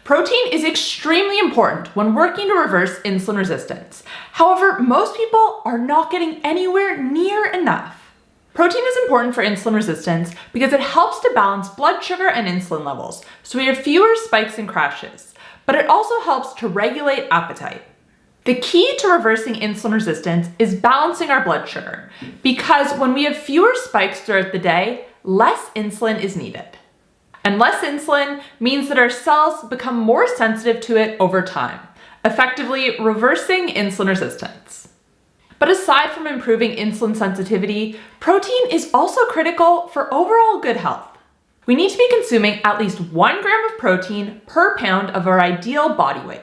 Protein is extremely important when working to reverse insulin resistance. However, most people are not getting anywhere near enough. Protein is important for insulin resistance because it helps to balance blood sugar and insulin levels, so we have fewer spikes and crashes, but it also helps to regulate appetite. The key to reversing insulin resistance is balancing our blood sugar, because when we have fewer spikes throughout the day, less insulin is needed. And less insulin means that our cells become more sensitive to it over time, effectively reversing insulin resistance. But aside from improving insulin sensitivity, protein is also critical for overall good health. We need to be consuming at least 1 gram of protein per pound of our ideal body weight.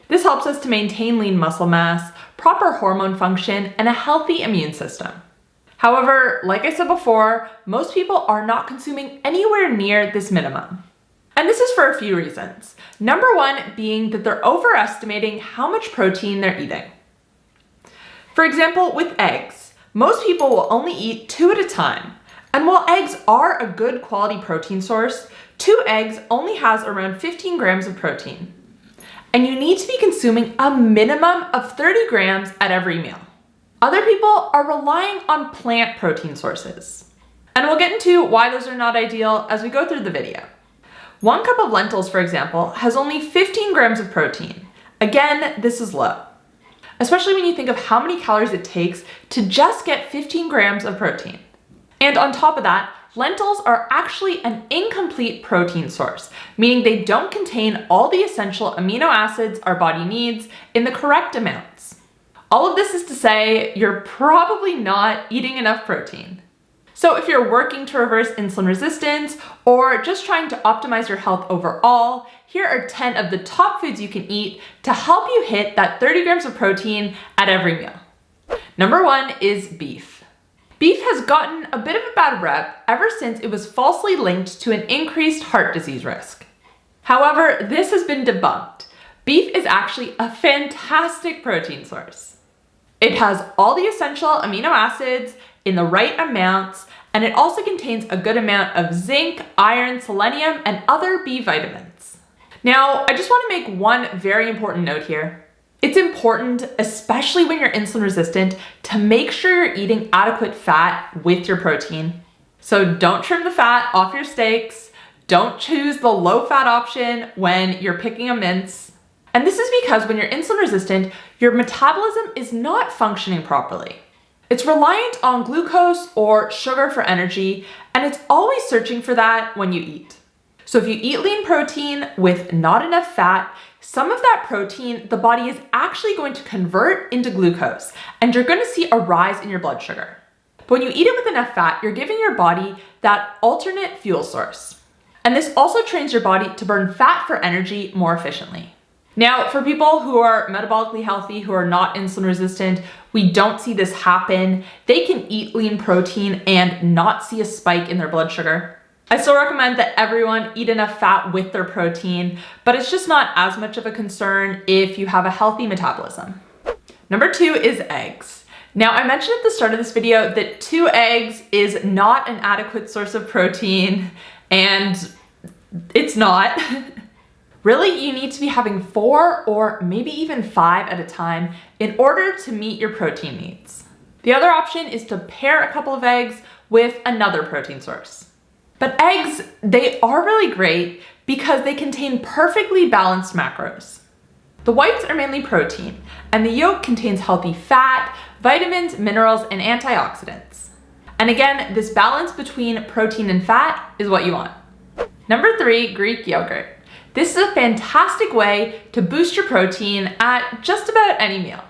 This helps us to maintain lean muscle mass, proper hormone function, and a healthy immune system. However, like I said before, most people are not consuming anywhere near this minimum. And this is for a few reasons. Number one being that they're overestimating how much protein they're eating. For example, with eggs, most people will only eat 2 at a time. And while eggs are a good quality protein source, 2 eggs only has around 15 grams of protein. And you need to be consuming a minimum of 30 grams at every meal. Other people are relying on plant protein sources. And we'll get into why those are not ideal as we go through the video. 1 cup of lentils, for example, has only 15 grams of protein. Again, this is low, especially when you think of how many calories it takes to just get 15 grams of protein. And on top of that, lentils are actually an incomplete protein source, meaning they don't contain all the essential amino acids our body needs in the correct amounts. All of this is to say, you're probably not eating enough protein. So if you're working to reverse insulin resistance or just trying to optimize your health overall, here are 10 of the top foods you can eat to help you hit that 30 grams of protein at every meal. Number 1 is beef. Beef has gotten a bit of a bad rep ever since it was falsely linked to an increased heart disease risk. However, this has been debunked. Beef is actually a fantastic protein source. It has all the essential amino acids in the right amounts, and it also contains a good amount of zinc, iron, selenium, and other B vitamins. Now, I just want to make one very important note here. It's important, especially when you're insulin resistant, to make sure you're eating adequate fat with your protein. So don't trim the fat off your steaks. Don't choose the low fat option when you're picking a mince. And this is because when you're insulin resistant, your metabolism is not functioning properly. It's reliant on glucose or sugar for energy, and it's always searching for that when you eat. So if you eat lean protein with not enough fat, some of that protein the body is actually going to convert into glucose, and you're going to see a rise in your blood sugar. But when you eat it with enough fat, you're giving your body that alternate fuel source. And this also trains your body to burn fat for energy more efficiently. Now, for people who are metabolically healthy, who are not insulin resistant, we don't see this happen. They can eat lean protein and not see a spike in their blood sugar. I still recommend that everyone eat enough fat with their protein, but it's just not as much of a concern if you have a healthy metabolism. Number 2 is eggs. Now, I mentioned at the start of this video that 2 eggs is not an adequate source of protein, and it's not. Really, you need to be having 4 or maybe even 5 at a time in order to meet your protein needs. The other option is to pair a couple of eggs with another protein source. But eggs, they are really great because they contain perfectly balanced macros. The whites are mainly protein, and the yolk contains healthy fat, vitamins, minerals, and antioxidants. And again, this balance between protein and fat is what you want. Number 3, Greek yogurt. This is a fantastic way to boost your protein at just about any meal.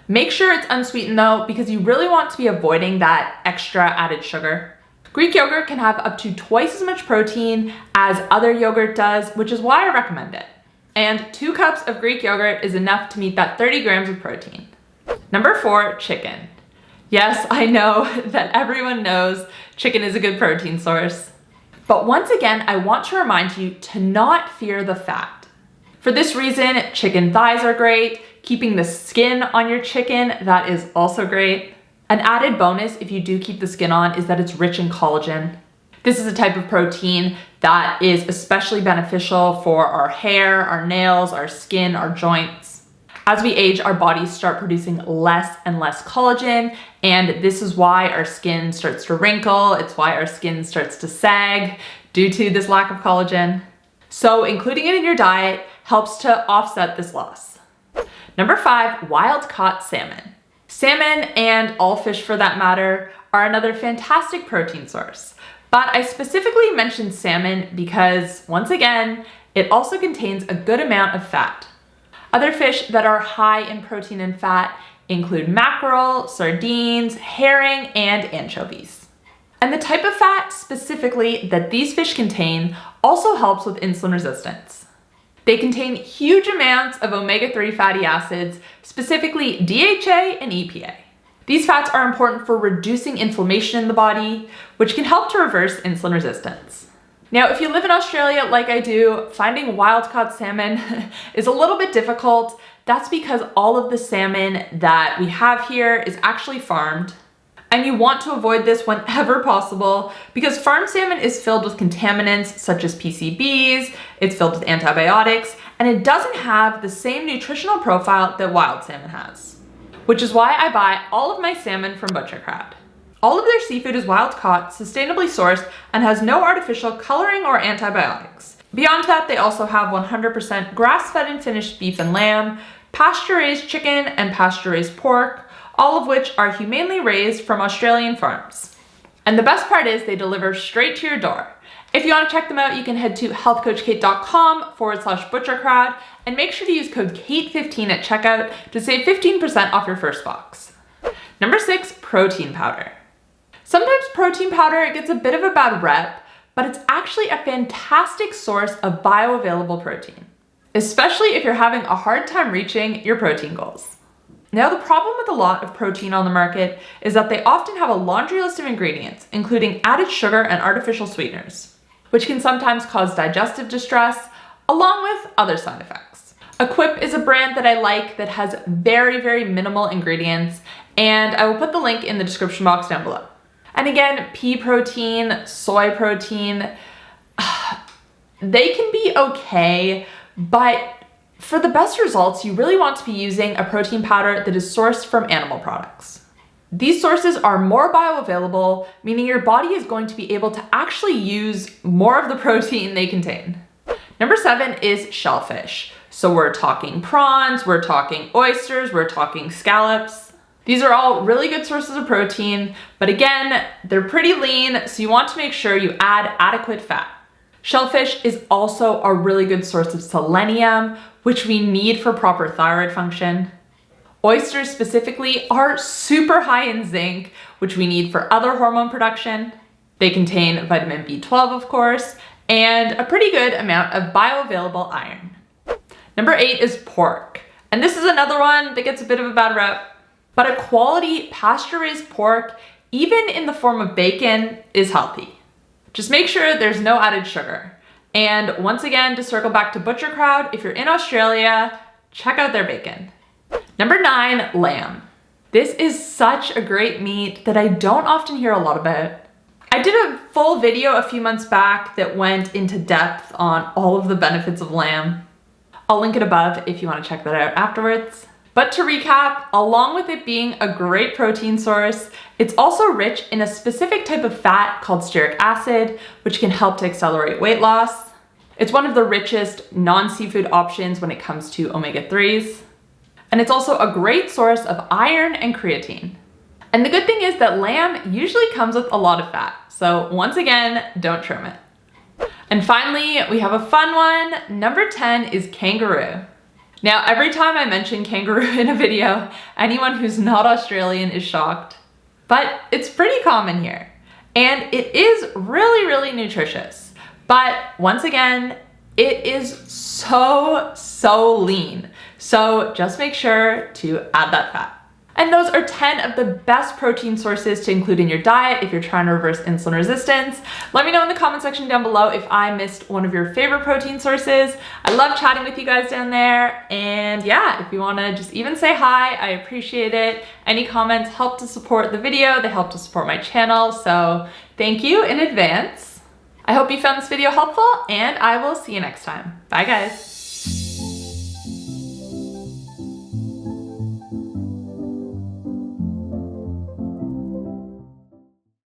Make sure it's unsweetened though, because you really want to be avoiding that extra added sugar. Greek yogurt can have up to twice as much protein as other yogurt does, which is why I recommend it. And 2 cups of Greek yogurt is enough to meet that 30 grams of protein. Number 4, chicken. Yes, I know that everyone knows chicken is a good protein source. But once again, I want to remind you to not fear the fat. For this reason, chicken thighs are great. Keeping the skin on your chicken, that is also great. An added bonus if you do keep the skin on is that it's rich in collagen. This is a type of protein that is especially beneficial for our hair, our nails, our skin, our joints. As we age, our bodies start producing less and less collagen, and this is why our skin starts to wrinkle. It's why our skin starts to sag due to this lack of collagen. So including it in your diet helps to offset this loss. Number 5, wild-caught salmon. Salmon, and all fish for that matter, are another fantastic protein source. But I specifically mentioned salmon because, once again, it also contains a good amount of fat. Other fish that are high in protein and fat include mackerel, sardines, herring, and anchovies. And the type of fat specifically that these fish contain also helps with insulin resistance. They contain huge amounts of omega-3 fatty acids, specifically DHA and EPA. These fats are important for reducing inflammation in the body, which can help to reverse insulin resistance. Now, if you live in Australia like I do, finding wild-caught salmon is a little bit difficult. That's because all of the salmon that we have here is actually farmed. And you want to avoid this whenever possible because farm salmon is filled with contaminants such as PCBs, it's filled with antibiotics, and it doesn't have the same nutritional profile that wild salmon has. Which is why I buy all of my salmon from Butcher Crowd. All of their seafood is wild caught, sustainably sourced, and has no artificial coloring or antibiotics. Beyond that, they also have 100% grass-fed and finished beef and lamb, pasture-raised chicken, and pasture-raised pork, all of which are humanely raised from Australian farms. And the best part is they deliver straight to your door. If you want to check them out, you can head to healthcoachkait.com/butchercrowd and make sure to use code KATE15 at checkout to save 15% off your first box. Number 6, protein powder. Sometimes protein powder gets a bit of a bad rep, but it's actually a fantastic source of bioavailable protein, especially if you're having a hard time reaching your protein goals. Now, the problem with a lot of protein on the market is that they often have a laundry list of ingredients, including added sugar and artificial sweeteners, which can sometimes cause digestive distress, along with other side effects. Equip is a brand that I like that has very, very minimal ingredients, and I will put the link in the description box down below. And again, pea protein, soy protein, they can be okay, but for the best results, you really want to be using a protein powder that is sourced from animal products. These sources are more bioavailable, meaning your body is going to be able to actually use more of the protein they contain. Number 7 is shellfish. So we're talking prawns, we're talking oysters, we're talking scallops. These are all really good sources of protein, but again, they're pretty lean, so you want to make sure you add adequate fat. Shellfish is also a really good source of selenium, which we need for proper thyroid function. Oysters specifically are super high in zinc, which we need for other hormone production. They contain vitamin B12, of course, and a pretty good amount of bioavailable iron. Number 8 is pork. And this is another one that gets a bit of a bad rep, but a quality pasture-raised pork, even in the form of bacon, is healthy. Just make sure there's no added sugar. And once again, to circle back to Butcher Crowd, if you're in Australia, check out their bacon. Number 9, lamb. This is such a great meat that I don't often hear a lot about. I did a full video a few months back that went into depth on all of the benefits of lamb. I'll link it above if you want to check that out afterwards. But to recap, along with it being a great protein source, it's also rich in a specific type of fat called stearic acid, which can help to accelerate weight loss. It's one of the richest non-seafood options when it comes to omega-3s. And it's also a great source of iron and creatine. And the good thing is that lamb usually comes with a lot of fat. So once again, don't trim it. And finally, we have a fun one. Number 10 is kangaroo. Now, every time I mention kangaroo in a video, anyone who's not Australian is shocked. But it's pretty common here. And it is really, really nutritious. But once again, it is so lean. So just make sure to add that fat. And those are 10 of the best protein sources to include in your diet if you're trying to reverse insulin resistance. Let me know in the comment section down below if I missed one of your favorite protein sources. I love chatting with you guys down there. And yeah, if you wanna just even say hi, I appreciate it. Any comments help to support the video, they help to support my channel. So thank you in advance. I hope you found this video helpful, and I will see you next time. Bye guys.